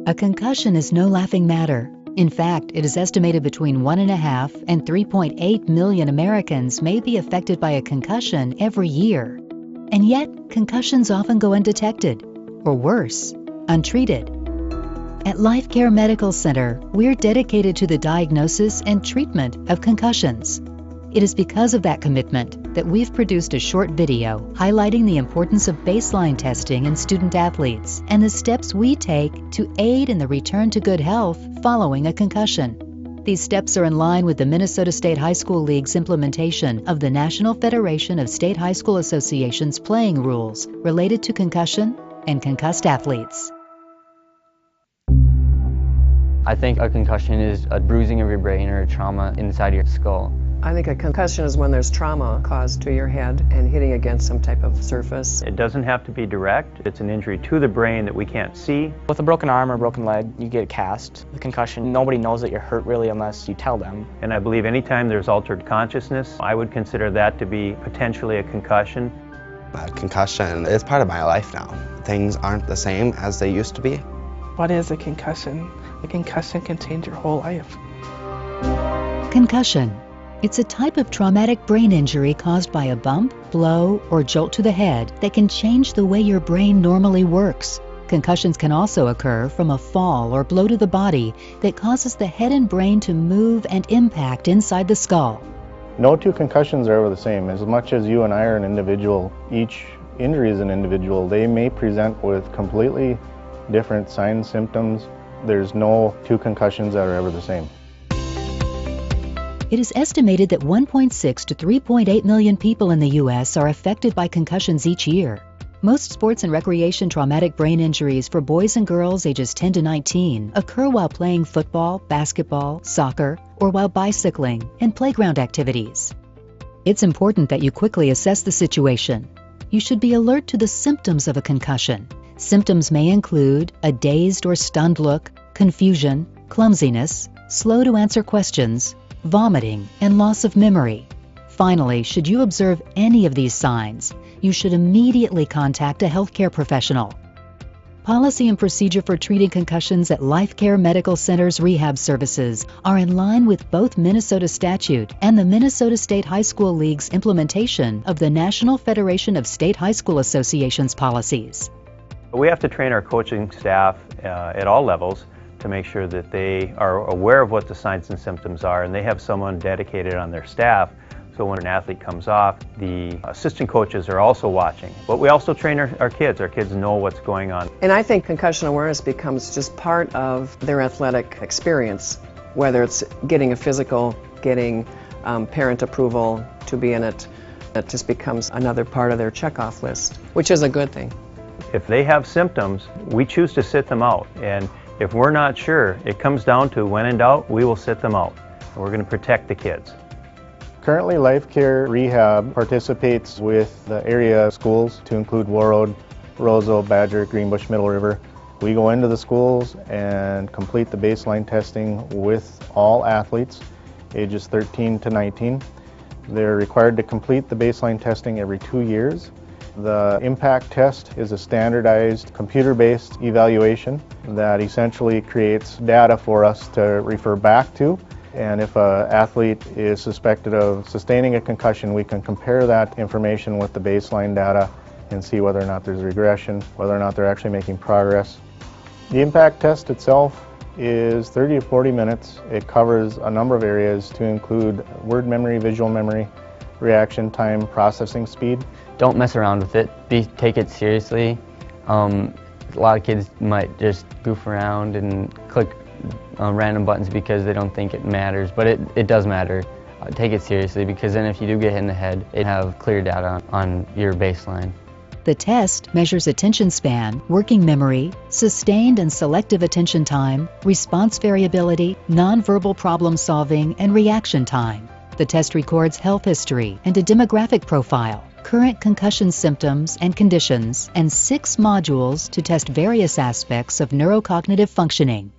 A concussion is no laughing matter. In fact, it is estimated between 1.5 and 3.8 million Americans may be affected by a concussion every year. And yet, concussions often go undetected, or worse, untreated. At Life Care Medical Center, we're dedicated to the diagnosis and treatment of concussions. It is because of that commitment that we've produced a short video highlighting the importance of baseline testing in student athletes and the steps we take to aid in the return to good health following a concussion. These steps are in line with the Minnesota State High School League's implementation of the National Federation of State High School Associations playing rules related to concussion and concussed athletes. I think a concussion is a bruising of your brain or a trauma inside your skull. I think a concussion is when there's trauma caused to your head and hitting against some type of surface. It doesn't have to be direct. It's an injury to the brain that we can't see. With a broken arm or broken leg, you get a cast. With concussion, nobody knows that you're hurt really unless you tell them. And I believe anytime there's altered consciousness, I would consider that to be potentially a concussion. A concussion is part of my life now. Things aren't the same as they used to be. What is a concussion? A concussion can change your whole life. Concussion. It's a type of traumatic brain injury caused by a bump, blow, or jolt to the head that can change the way your brain normally works. Concussions can also occur from a fall or blow to the body that causes the head and brain to move and impact inside the skull. No two concussions are ever the same. As much as you and I are an individual, each injury is an individual. They may present with completely different signs, symptoms. There's no two concussions that are ever the same. It is estimated that 1.6 to 3.8 million people in the U.S. are affected by concussions each year. Most sports and recreation traumatic brain injuries for boys and girls ages 10 to 19 occur while playing football, basketball, soccer, or while bicycling and playground activities. It's important that you quickly assess the situation. You should be alert to the symptoms of a concussion. Symptoms may include a dazed or stunned look, confusion, clumsiness, slow to answer questions, vomiting, and loss of memory. Finally, should you observe any of these signs, you should immediately contact a healthcare professional. Policy and procedure for treating concussions at Life Care Medical Center's rehab services are in line with both Minnesota statute and the Minnesota State High School League's implementation of the National Federation of State High School Associations policies. We have to train our coaching staff at all levels to make sure that they are aware of what the signs and symptoms are, and they have someone dedicated on their staff. So when an athlete comes off, the assistant coaches are also watching. But we also train our kids. Our kids know what's going on. And I think concussion awareness becomes just part of their athletic experience, whether it's getting a physical, getting parent approval to be in it. It just becomes another part of their checkoff list, which is a good thing. If they have symptoms, we choose to sit them out. And if we're not sure, it comes down to when in doubt, we will sit them out. And we're going to protect the kids. Currently, Life Care Rehab participates with the area schools to include Warroad, Roseau, Badger, Greenbush, Middle River. We go into the schools and complete the baseline testing with all athletes ages 13 to 19. They're required to complete the baseline testing every 2 years. The impact test is a standardized computer-based evaluation that essentially creates data for us to refer back to. And if an athlete is suspected of sustaining a concussion, we can compare that information with the baseline data and see whether or not there's regression, whether or not they're actually making progress. The impact test itself is 30 to 40 minutes. It covers a number of areas to include word memory, visual memory, reaction time, processing speed. Don't mess around with it. Take it seriously. A lot of kids might just goof around and click random buttons because they don't think it matters, but it does matter. Take it seriously, because then if you do get hit in the head, it have clear data on your baseline. The test measures attention span, working memory, sustained and selective attention time, response variability, nonverbal problem solving, and reaction time. The test records health history and a demographic profile, current concussion symptoms and conditions, and 6 modules to test various aspects of neurocognitive functioning.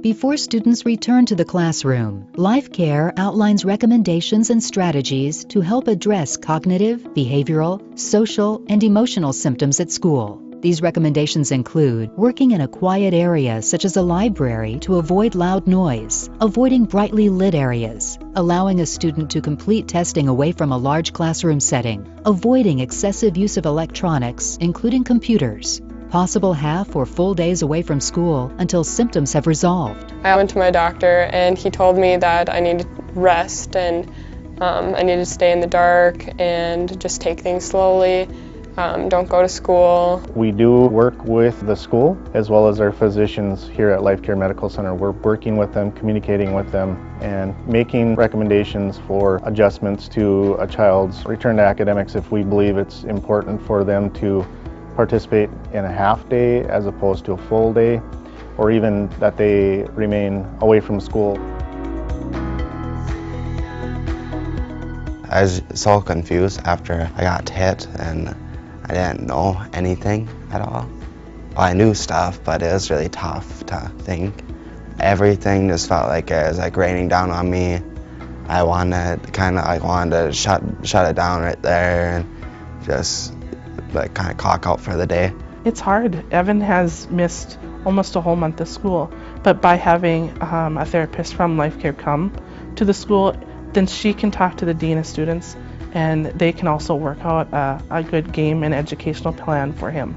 Before students return to the classroom, Life Care outlines recommendations and strategies to help address cognitive, behavioral, social, and emotional symptoms at school. These recommendations include working in a quiet area such as a library to avoid loud noise, avoiding brightly lit areas, allowing a student to complete testing away from a large classroom setting, avoiding excessive use of electronics, including computers, possible half or full days away from school until symptoms have resolved. I went to my doctor and he told me that I needed rest and I needed to stay in the dark and just take things slowly. Don't go to school. We do work with the school as well as our physicians here at Life Care Medical Center. We're working with them, communicating with them, and making recommendations for adjustments to a child's return to academics if we believe it's important for them to participate in a half day as opposed to a full day, or even that they remain away from school. I was so confused after I got hit, and I didn't know anything at all. Well, I knew stuff, but it was really tough to think. Everything just felt like it was like raining down on me. I wanted to shut it down right there and just like kind of clock out for the day. It's hard. Evan has missed almost a whole month of school, but by having a therapist from Life Care come to the school, then she can talk to the dean of students and they can also work out a good game and educational plan for him.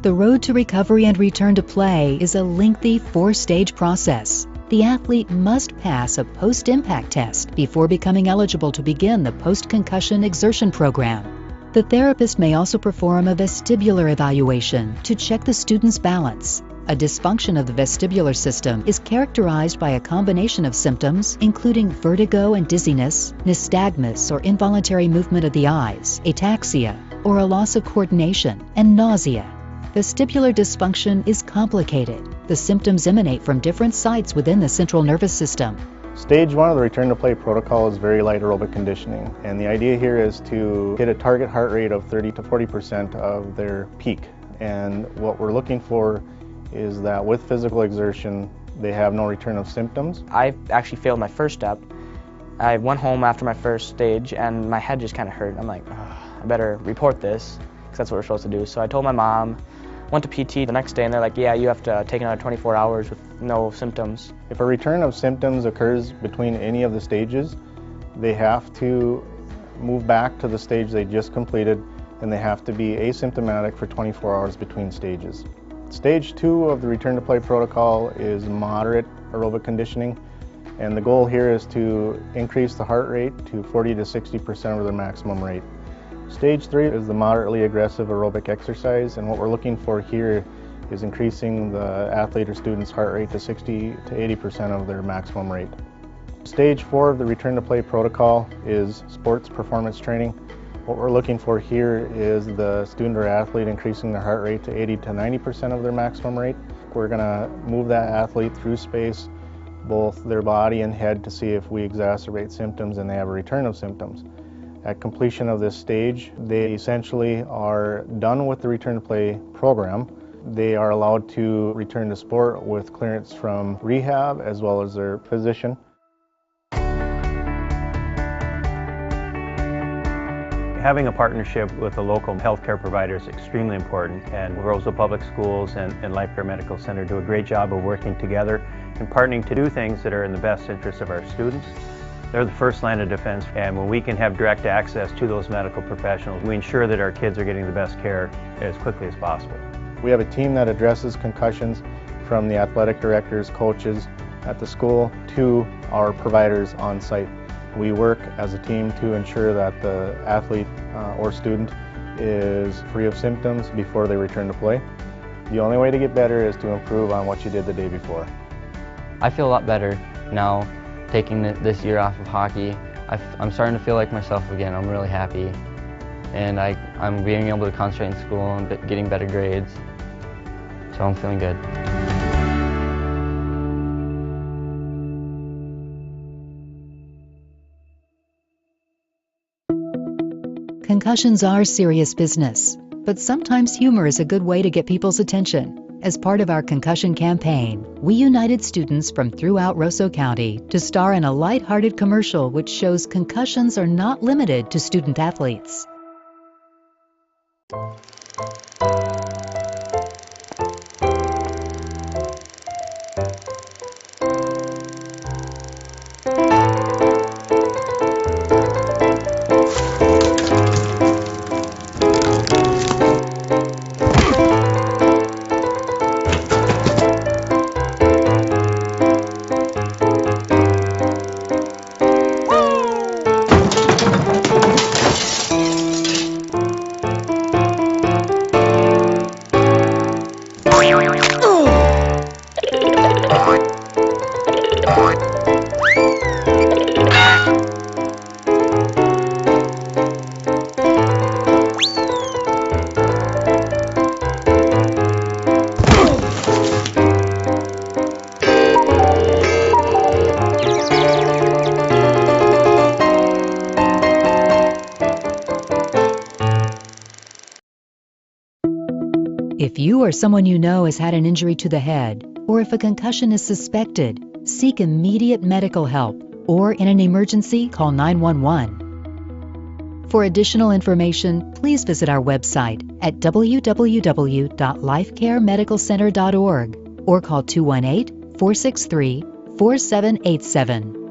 The road to recovery and return to play is a lengthy 4-stage process. The athlete must pass a post-impact test before becoming eligible to begin the post-concussion exertion program. The therapist may also perform a vestibular evaluation to check the student's balance. A dysfunction of the vestibular system is characterized by a combination of symptoms, including vertigo and dizziness, nystagmus or involuntary movement of the eyes, ataxia, or a loss of coordination, and nausea. Vestibular dysfunction is complicated. The symptoms emanate from different sites within the central nervous system. Stage 1 of the return to play protocol is very light aerobic conditioning, and the idea here is to hit a target heart rate of 30 to 40% of their peak. And what we're looking for is that with physical exertion, they have no return of symptoms. I actually failed my first step. I went home after my first stage and my head just kind of hurt. I'm like, I better report this, because that's what we're supposed to do. So I told my mom, went to PT the next day, and they're like, yeah, you have to take another 24 hours with no symptoms. If a return of symptoms occurs between any of the stages, they have to move back to the stage they just completed, and they have to be asymptomatic for 24 hours between stages. Stage 2 of the return to play protocol is moderate aerobic conditioning, and the goal here is to increase the heart rate to 40 to 60% of the maximum rate. Stage 3 is the moderately aggressive aerobic exercise, and what we're looking for here is increasing the athlete or student's heart rate to 60 to 80% of their maximum rate. Stage 4 of the return to play protocol is sports performance training. What we're looking for here is the student or athlete increasing their heart rate to 80 to 90% of their maximum rate. We're going to move that athlete through space, both their body and head, to see if we exacerbate symptoms and they have a return of symptoms. At completion of this stage, they essentially are done with the return to play program. They are allowed to return to sport with clearance from rehab as well as their physician. Having a partnership with a local healthcare provider is extremely important, and Roseau Public Schools and Life Care Medical Center do a great job of working together and partnering to do things that are in the best interest of our students. They're the first line of defense, and when we can have direct access to those medical professionals, we ensure that our kids are getting the best care as quickly as possible. We have a team that addresses concussions, from the athletic directors, coaches at the school to our providers on site. We work as a team to ensure that the athlete or student is free of symptoms before they return to play. The only way to get better is to improve on what you did the day before. I feel a lot better now taking this year off of hockey. I'm starting to feel like myself again. I'm really happy. And I'm being able to concentrate in school and getting better grades. So I'm feeling good. Concussions are serious business, but sometimes humor is a good way to get people's attention. As part of our concussion campaign, we united students from throughout Roseau County to star in a light-hearted commercial which shows concussions are not limited to student athletes. If you or someone you know has had an injury to the head, or if a concussion is suspected, seek immediate medical help, or in an emergency, call 911. For additional information, please visit our website at www.lifecaremedicalcenter.org or call 218-463-4787.